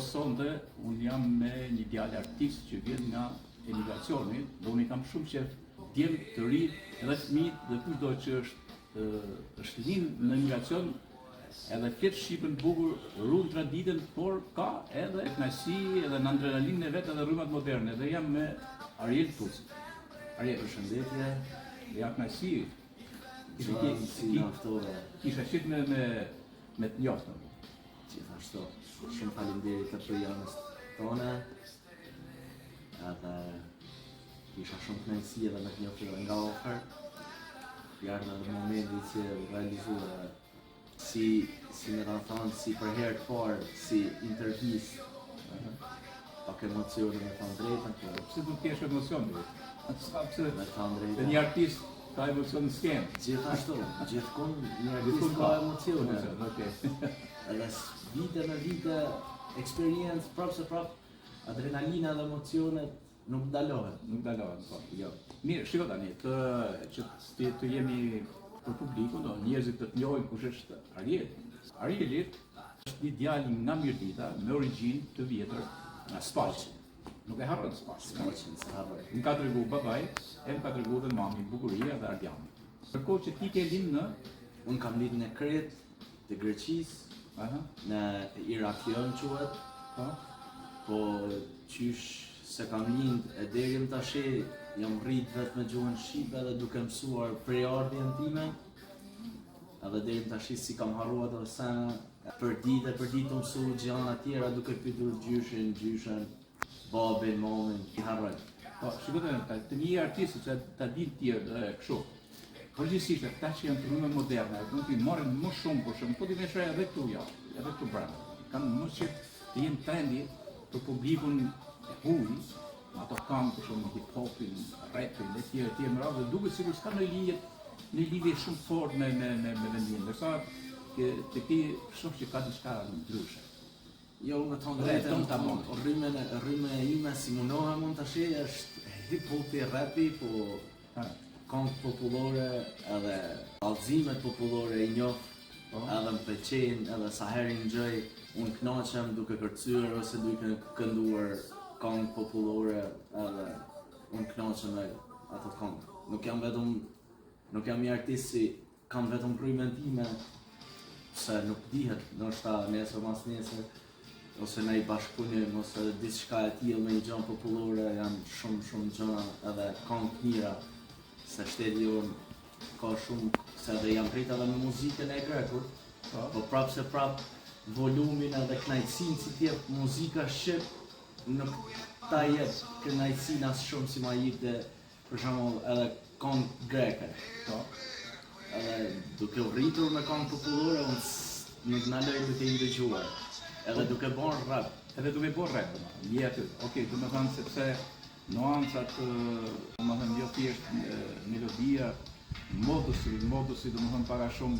Sonte, unë jam me një djalë artist që vjen nga emigracioni, dhe unë i kam shumë qef djem të ri edhe fëmijët dhe kushdo që është lind në emigracion, edhe flet shqipën bukur, ruan traditën, por ka edhe kënaqësi edhe në adrenalinën e vet edhe rrymat moderne. Dhe jam me Ariel Tuci. Ariel, përshëndetje. Ja kënaqësi. Kisha qit me të njoftën. Gjithashtu, shumë faleminderit për janës tone, edhe isha shumë kënaqësi edhe me të njohur nga ofër. Jarë në momenti që realizua si me ta thonë, si për herë të parë, si intervistë, pak emocione me thonë drejtën, po. Pse do të kesh emocion? Pse me thonë drejtën. Një artist ka emocion në skenë. Gjithashtu, gjithkohë një artist ka emocione. Okej. Edhe vite me vite, eksperiencë, prapë se prapë, adrenalina dhe emocionet nuk ndalohen. Nuk ndalohen, po. Jo. Mirë, shiko tani, që të jemi për publikun, njerëzit të njohin kush është Ariel. Arieli është një djalë nga Mirdita, me origjinë të vjetër nga Spaqi. Nuk e harron Spaqi. Më ka tregu babaj, e më ka tregu dhe mami, bukuria dhe argjami. Ndërkohë që ti ke lind në... Unë kam lind në Kret, të Greqisë, në Irakion quhet, po qysh se kam lind e deri më tash jam rrit vetëm me gjuhën shqipe edhe duke mësuar preardhjen time, edhe deri më tash si kam harruar ato sena për ditë të mësu gjëra të tjera duke pyetur gjyshen, babin, mamin, i harroj. Po, shikojmë, të një artistë që ta din tjerë kështu. Përgjithsisht, ata që janë të rrymë moderne, nuk i marrin më shumë për shumë, po t'i veshë edhe këtu jashtë, edhe këtu brenda. Kanë më qef të jenë trendi për publikun e huj, ato kanë për shumë hip-hopin, rapin, e tjerë më radhë, dhe duket sikur s'ka në lidhje shumë fort me vendin, ndërsa të ti shoh që ka diçka ndryshe. Jo, me thonë drejtën, rrymë e ime si munohem unë tash është hip-hopi, rapi, po këngë popullore edhe allëzimet popullore i njoh, edhe më pëlqejnë, edhe sa herë enjoy, unë kënaqem duke kërcyer ose duke kënduar këngë popullore, edhe unë kënaqem me ato këngë. Nuk jam një artist si kam vetëm rrymën time, se nuk dihet, ndoshta nesër mas nesër, ose në i bashkëpunim, ose diçka e tillë me një gjë popullore, janë shumë gjëra edhe këngë të mira. Se shteti jonë ka shumë, se edhe jam prit edhe me muzikën e Grekut, po prapë se prapë volumin edhe kënaqësinë si t'jep muzika shqip, nuk ta jep kënaqësinë as shumë si ma jepte për shembull edhe këngë greke. Edhe duke u rritur me këngë popullore, unë nuk ndaloj duke i ndëgjuar, edhe duke bën rap. Edhe duke bën rap, je aty. Okej, do të thënë sepse nuancat, domethënë jo thjesht melodia, modusi, domethënë para shumë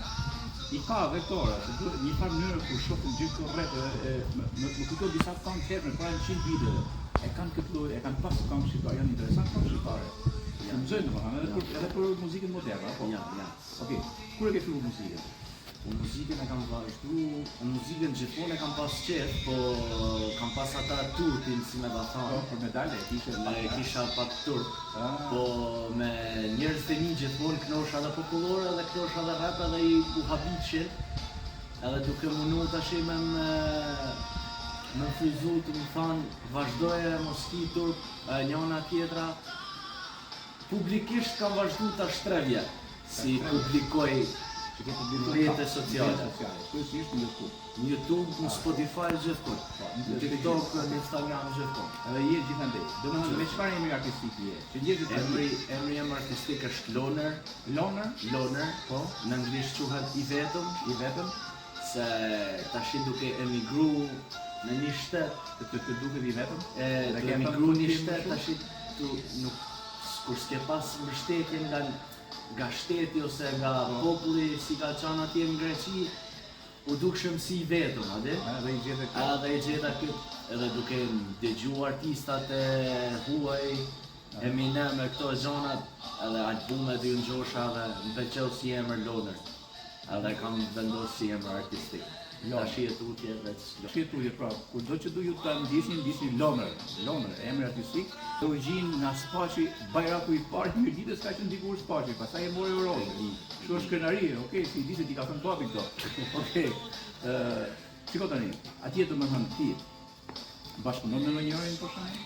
i ka vektore, se një farë mënyrë kur shohim gjithë këto rreth, më kujto disa këngë tjerë para 100 viteve. E kanë pas këngë shqiptare, janë interesante këngë shqiptare. Që mësojnë domethënë edhe për muzikën moderne, apo? Ja. Okej, kur e ke filluar muzikën? Muzikën e kam vazhdu, muzikën gjithmonë e kam pas qef, po kam pas ata turpin, si me ta thonë. Për medalje, kisha pak turp, po me njerëz të mi gjithmonë kënosha edhe popullore, edhe kënosha edhe rap, edhe i u habitshin, edhe duke munu tash me frizu të më thonë, vazhdoje mos ki turp, njëna tjetra. Publikisht kam vazhdu tash 3 vjet, si publikoj rrjete sociale. Në YouTube, në Spotify, gjithkohë. Në TikTok, në Instagram, gjithkohë. Edhe je gjithandej. Domethënë me çfarë emri artistik je? Që njerëzit emri im artistik është Loner. Loner, po. Në anglisht quhet i vetëm, se tash duke emigru në një shtet, të duket i vetëm. Duke emigru në një shtet, tash nuk kur s'ke pas mbështetje nga shteti ose nga populli si ka qenë atje në Greqi, u dukshëm si i vetëm, a dhe? Edhe i gjeta këtë, edhe duke dëgju artistat e huaj, Eminem e këto gjonat, edhe albumet i ngjosha dhe më pëlqeu si emër Loner. Edhe kam vendosur si emër artistik. Tash e tutje veç. Shqetuje pra, kur do që du ju ta ndisni Lomër, emri artistik, të origjinë nga Spaçi, Bajraku i parë i ditës ka qenë dikur Spaçi, pastaj e mori Europën. Kështu është krenari, okay, si di se ti ka thënë babi këto. Okej. Shiko tani, atje do të thënë ti bashkëpunon me njërin për shembull?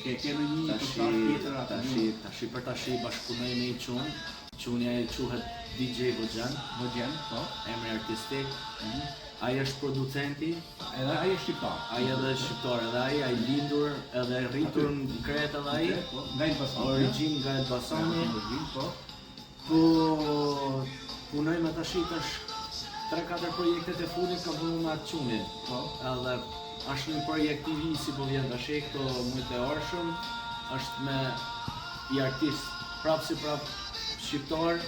Ke në një kontakt tjetër atë? Tash për tash bashkëpunoj me një çun. Çuni ai quhet DJ Bojan, po, emri artistik. Ai është producenti, edhe ai është shqiptar. Ai edhe shqiptar, edhe ai lindur edhe rritur në Kretë edhe ai. Nga Elbasani. Origjinë nga Elbasani. Po. Po punojmë tash 3-4 projektet e fundit ka punuar me atë çunin. Po. Edhe është një projekt i ri si po vjen tash këto mujt e orshëm, është me i artist prap shqiptar.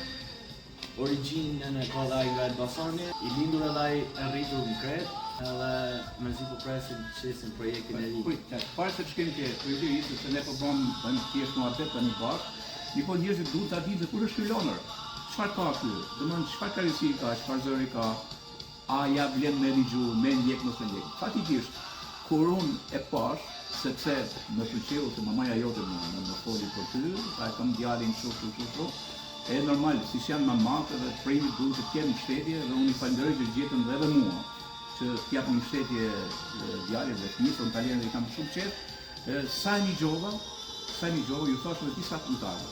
Origjinën e ka ai nga Elbasani, i lindur edhe ai e rritur në Kretë, edhe mezi po presim të shesim projektin e ri. Parë se ç'kemi ke kryerisht, sepse ne po bëjmë thjesht muhabet tani bashkë, po njerëzit duhet ta dinë se kur është ky Lomër. Çfarë ka aty? Domethënë çfarë karisi ka, çfarë zëri ka? A ja vlen me ligju, me ndjek mos me ndjek. Fatikisht, kur unë e pash, sepse më pëlqeu se mamaja jote më foli për ty, ka kam djalin kështu. E normal, si janë mamat edhe prindit duhet të kenë mbështetje dhe unë i falenderoj që gjetën dhe edhe mua që t'japën mbështetje djalit dhe fëmijës, unë talent i kam shumë qejf. Sa një gjova, ju thash edhe disa punëtarë.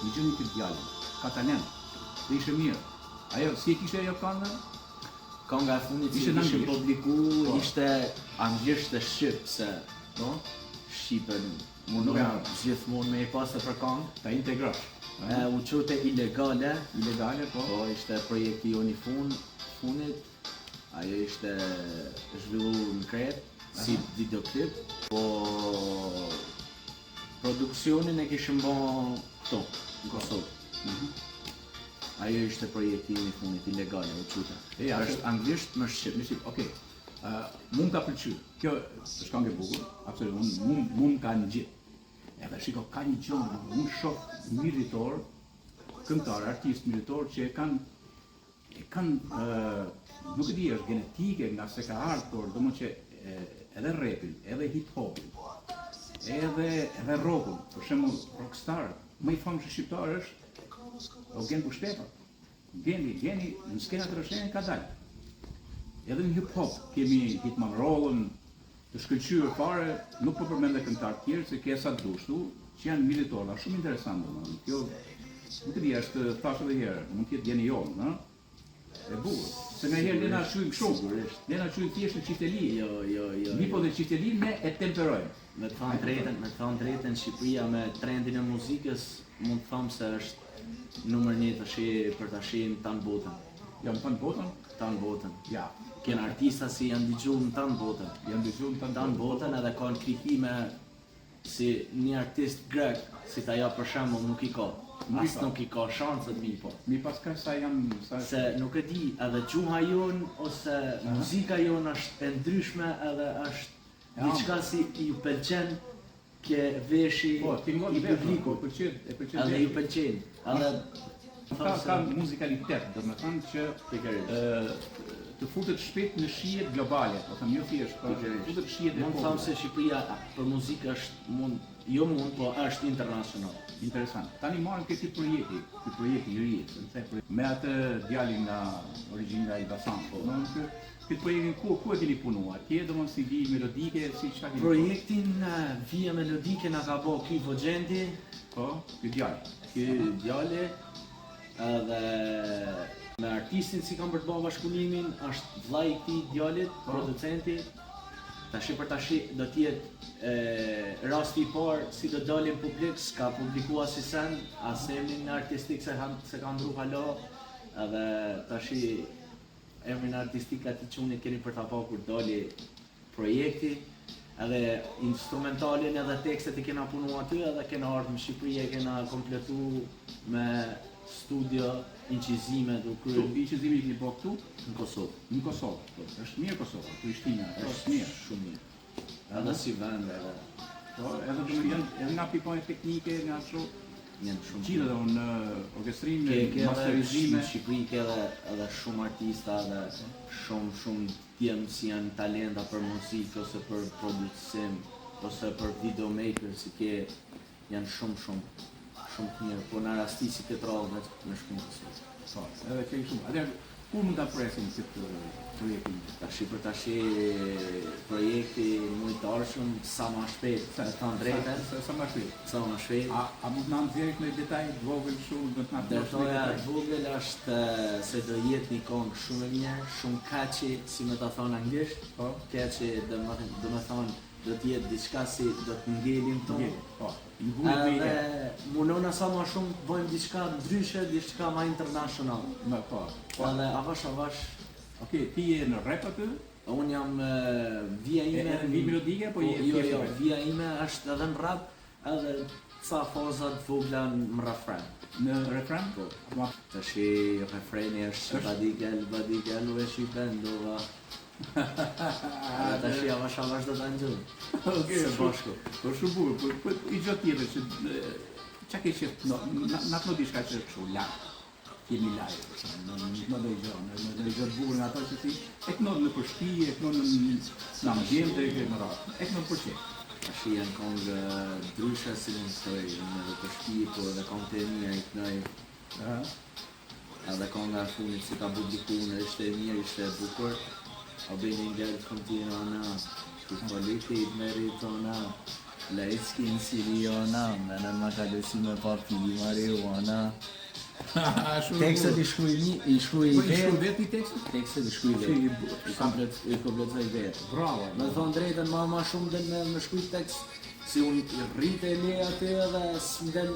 Një gjeni këtë djalin, ka talent dhe ishte mirë. Ajo si e kishte ajo këngë? Kënga e fundit që ishte publiku ishte anglisht dhe shqip se shqipen mundoja gjithmonë me i pasë për këngë. Ta integrosh. U qute ilegale, po. Ishte projekti jonë i fundit, ajo ishte zhvilluar në Kretë, si videoklip, po produksionin e kishëm bën këto, në Kosovë. Ajo ishte projekti jonë i fundit, ilegale, u qute. Është anglisht më shqip. Okej. Mund ka pëlqyer. Kjo është këngë e bukur, absolutisht. Mund ka një gjithë. Edhe shiko, ka një gjë, unë shoh militor, këngëtar, artist militor që e kanë nuk e di, është genetike nga se ka ardhur, domethënë që edhe rapin, edhe hip hopin, edhe rockun, për shembull rockstar, më i famshëm shqiptar është Eugen Bushtepa. Geni në skenat e rrëshenjën ka dalë. Edhe në hip hop kemi Hitman Rollën, të shkëlqyer fare, nuk po përmend këngëtar të tjerë se ke sa dushtu, që janë militorë, shumë interesant domethënë. Kjo nuk e di, është thash edhe herë, mund të jetë gjeni jonë, ëh? E bukur. Se nganjëherë ne na shujmë kështu, ne na shujmë thjesht në çifteli. Jo. Mi po në çifteli ne e temperojmë. Me të thënë drejtën, Shqipëria me trendin e muzikës mund të them se është numër 1 tash për tashin tan botën. Jam tan botën? Tan botën. Ja. Kënë artista si janë dëgjuar në tan botën. Janë dëgjuar në tan botën edhe kanë kritime si një artist grek, si ta ja për shembull nuk i ka. Nuk i ka shanset mi po. Mi paska sa janë... Se nuk e di, edhe gjuha jonë ose muzika jonë është e ndryshme edhe është diçka si ju pëlqen ke veshi i publikut. Edhe ju pëlqen. Ka muzikalitet, do me thënë që të futet shpejt në shihet globale, po thëmë jo thjesht, të futet shihet e mund të thëmë se Shqipëria për muzikë është po është internacional. Interesant. Tani marrëm këti projekti i ri, me atë djalin nga origjinë nga Elbasani, po. Këtë projektin ku e keni punuar? Atje do mos si vi melodike, si çfarë keni? Projektin vija melodike na ka bë ky Vogjendi, po, ky djali, edhe me artistin si kam për të bërë bashkëpunimin, është vllai i këtij djalit, producenti. Tashi për tashi do t'jetë rasti i parë si do dalim publik, s'ka publikua si sen, as emrin artistik se ka ndru halo, edhe tashi emrin artistik ati qunit keni për t'a pa kur dali projekti, edhe instrumentalin edhe tekstet i kena punu aty, edhe kena ardhë në Shqipëri e kena kompletu me studio, incizime dhe kërë. Incizime i keni po këtu? Në Kosovë. Në Kosovë, është mirë Kosovë, Prishtina, është mirë. Shumë mirë. Edhe si vend edhe. Edhe nga pikojnë teknike, nga shumë. janë shumë. Gjithë dhe unë orkestrime, Ke masterizime. në Shqipëri ke edhe shumë artista dhe shumë djemë si janë talenta për muzikë ose për producim ose për videomaker si ke janë shumë të mirë, po në rasti si këtë rallë në shkumë. Po, edhe që i shumë. Atëherë, ku mund ta presim këtë projektin? Tashi projekti mund të arshëm sa më shpejt, të thënë drejtën. Sa më shpejt. Sa më shpejt. A mund na nxjerrësh në detaj të vogël shumë do të na Dërtoja vogël është se do jetë një këngë shumë e mirë, shumë catchy, si me ta thonë anglisht. Po, Catchy do me thonë do të jetë diçka si do të ngelim tonë. po. Edhe mundona sa më shumë të bëjmë diçka ndryshe, diçka më international. Po. Edhe avash. Okej, ti je në rap aty? Unë jam vija ime. Edhe vi melodike apo je thjesht Jo, rap? vija ime është edhe në rap, edhe ca fozat vogla në refren. Në refren? Po. Ma Tash refreni është badigel u e shqipendova. Tash avash do ta ngjoj. Okej, Së bashku. Po shumë bukur, po i gjë tjetër që çka ke qef na të diçka që është kështu lart. Kemi lajë, në do i gjë, në gjë të bukur nga ato që ti e kënon në përshpi, e kënon në ambient e këtë në ratë, e kënon për qe. Tash janë këngë ndryshe si mund të thoj në përshpi, po edhe këngë të mia i kënoj. Edhe kënga e fundit si ka bu dikun, ishte e mirë, ishte e bukur. A beni ngellë continuana, ku politik meritona, lejtski në Siriona, menën ma kalusi me papi marijuana. Tekstet i shkruaj vetë i tekstit? Tekstet i shkruaj vetë. I kompletoj vetë. Bravo. Me thonë drejtën, ma shumë del me shkruaj tekst. Si unë rritë e le aty edhe s'mdel,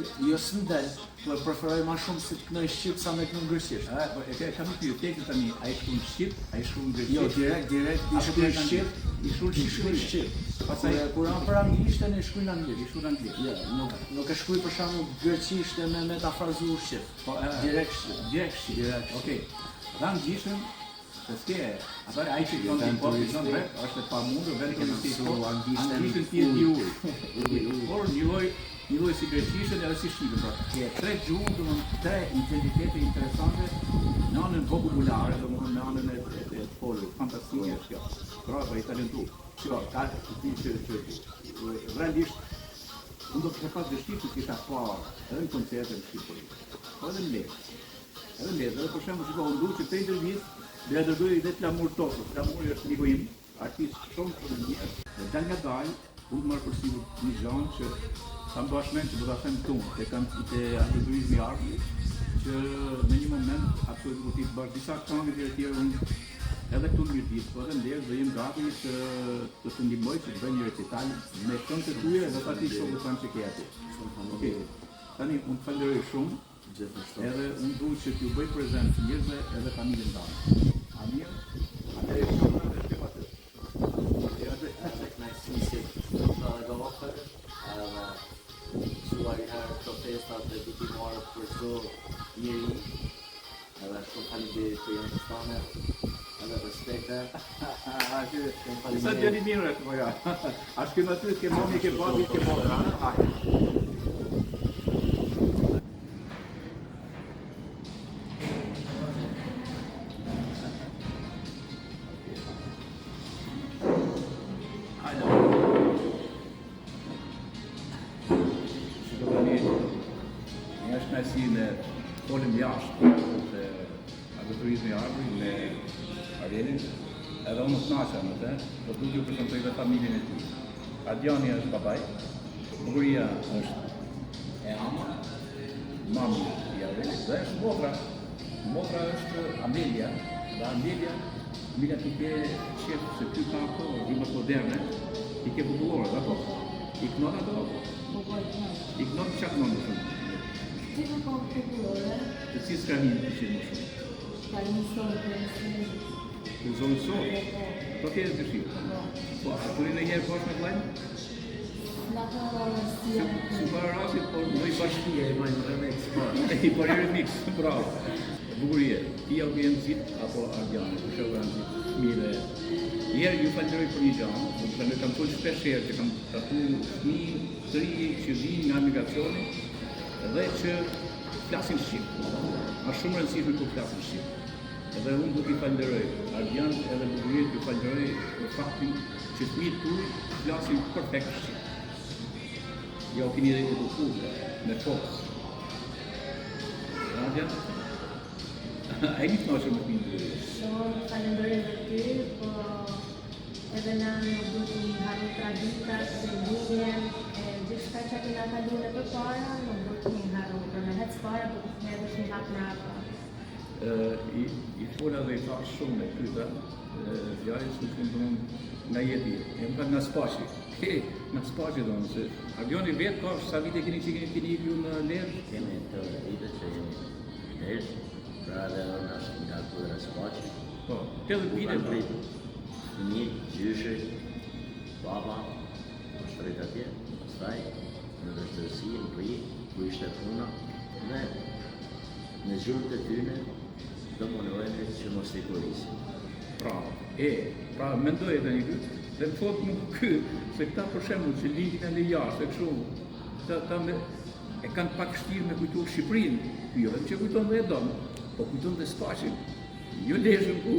po e preferoj ma shumë si të kënoj shqip sa me kënoj ngërqisht. Po e ke kam pyet tekstin tani, ai shkruan shqip, ai shkruan greqisht. Jo, direkt i shkruaj shqip, i shkruaj shqip. Pastaj Kur janë për anglishtën e shkruaj në anglisht. i shkruan anglisht. Jo, nuk e shkruaj për shembull greqisht me metafrazuar shqip. Po Direkt shqip. direkt shqip. Direkt. Okej. Dha ngjishëm se s'ke, atëre ai që kënon hip hop, kënon rap, është e pamundur vetëm të si anglishtin ti e di uj. Por një lloj si greqishten edhe si shqipen, pra. Ke tre gjuhë, domethënë tre intelligente interesante në anën vokabulare, domethënë në anën e folur, fantastike është kjo. Bravo, i talentuar. Kjo, ka të di që realisht unë do të kisha pas dëshirë të kisha parë edhe në koncerte në Shqipëri. Po edhe në Lezhë. Edhe për shembull shiko, unë duhet që te intervistë dhe dërgoj edhe Flamur Tokës. Flamuri është miku im, artist shumë i mirë. Dhe dal nga dalë, unë të marrë përsipër një gjanë që sa më bashkëmen që do ta them këtu, te antiturizmi arti, që në një moment absolutisht kur ti të bash disa këngë të tjera unë edhe këtu në Mirdit, po edhe në Lezhë dhe jem gati që të ndihmoj që të bëj një recital me këngë të tyre dhe pati shoku që ke aty. Okej. Tani unë të falenderoj shumë. Edhe unë duhet që t'ju bëj prezent njerëzve edhe familjen tonë. A mirë? Atëherë shumë të shkoj aty. Edhe kënaqësi si të gavohë, edhe suar i herë protestat dhe ditimore për çdo njeri, edhe shumë faleminderit për janë stane, edhe respekte. Sa gjeni mirë është, po ja. A shkëm aty, ke mami, ke babi, ke motra. Si në folim jashtë të agriturizmi arbëri me Arielin, edhe unë të nasha në të, do të ju përshëndetoj dhe familjen e tij. Adjani është babaj, bukuria është e ama, mami i Arielit, dhe është motra. Motra është Amelia, dhe Amelia ti ke qef se ty ka ato rrymët moderne, ti ke popullore, dhe po. I kënon ato? I kënon që kënon në shumë? Ti më ka popullore, Të si s'ka hinë të qenë më shumë? ka një sonë për në Të zonë sonë? Po ke të shqipë? Po, a të rinë njerë poshë me vlajnë? Nga ka rësia. Si para rasit, por në i bashkëtia i bëjmë remix, po. I por i remix, bravo. Bukurie, ti jau ke nëzit, apo Ardiane, të shohë nëzit, mire. Njerë ju falenderoj për një gjanë, sepse kam folë shpesh herë që kam tratu fëmijë të ri që vinë nga migracioni, edhe që flasin shqip. Është shumë rëndësishme kur flasin shqip. Edhe unë do t'i falenderoj Ardian edhe Bukurit, t'ju falenderoj për faktin që fëmijët tuaj flasin perfekt shqip. Ja u keni edukuar me fokës. Ardian? Ai një të nashë më të një. Shumë falenderoj dhe ty, po edhe na nuk du t'i harru traditat, vendimjen, gjithçka që kena kaluar në përpara, nuk du t'i harru për me hec para, po edhe t'i hap mrapa. I fola dhe I thash shumë me pyeta, fjalës që fundon nga jeti, nga spaçi. Nga spaçi donë se Ardiani vetë ka sa vite keni ju në Lezhë? Kemi të vite që jemi Lezhë, pra dhe unë është nga kudra spaçi. Po, 80 vite pra. Një, gjyshe, baba, është rejtë atje, pastaj, në vështërësi, në pri, ku ishte puna, dhe në gjurët e tyne, do mundohemi që mos t'i kurisim. Pra mendoj edhe një këtë, dhe të thotë nuk kë, se këta për shembull që lindin e në jashtë, e kështu, e kanë pak vështirë me kujtuar Shqipërinë, jo vetëm që kujton dhe e donë, po kujton dhe spaqin. Jo Lezhën ku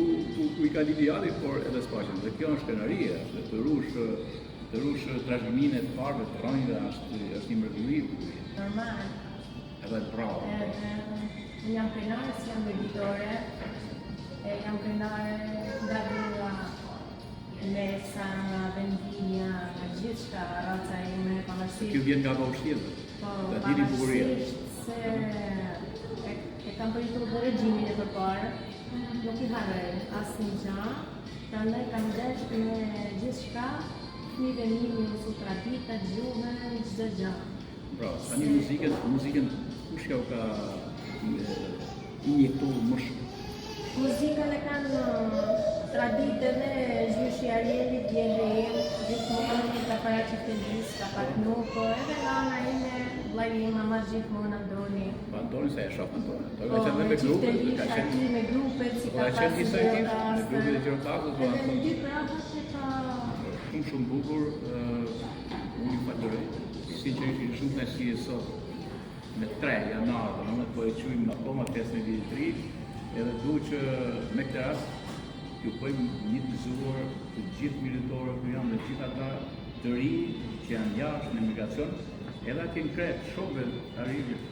I ka lidiali, por edhe spaqin. Dhe kjo është krenarie, është të rush trashëgiminë e të parëve të rënjve, është një mrekulli. Normal. Edhe bravo. Unë jam krenare si jam editore, jam krenare nga villa, mesa, nga vendimja, nga gjithçka, raca ime, pavarësisht. Kjo vjen nga baushqilla. Po, Da dini bukuria. pavarësisht se e kam përjetuar dhe regjimin e përparë, nuk I harroj asnjë gjë, prandaj kam dashur me gjithçka, fëmijëve mimi mësu traditat, gjuhën, çdo gjë. Pra, tani muzikën kush ja u ka injektuar më shumë? Muzikën e kanë traditë dhe gjyshi Arielit, djeli im, gjithmonë ka paraqite gjithë, ka pak nuk, po edhe nga ana ime, vllai im, mama gjithmonë Antoni. Antoni se e shoh Antoni. Po, Ka qenë me grupet, ka qenë me grupet, si ka qenë pasur me grupet e Gjirokastës, edhe në dy prapat që ka... shumë bukur, unë I falenderoj. Sinqerisht shumë kënaqësi sot me 3 janar, domethënë po e quajmë akoma festën e vitit të ri, edhe dua që me këtë rast ju bëjmë një të gëzuar të gjithë militorët që janë dhe gjithë ata të ri që janë jashtë në emigracion, edhe atje në Kret, shokëve Arielit,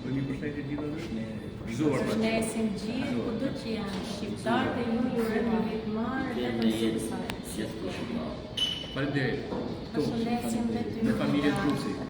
bëjmë një përshëndetje gjithë atyre. Gëzuar. Përshëndesim gjithë, kudo që janë shqiptarë dhe ju urojmë një vit marë vetëm sukses. Gjithë për shumë. Faleminderit. Përshëndesim dhe ty. Me familjen Trusi.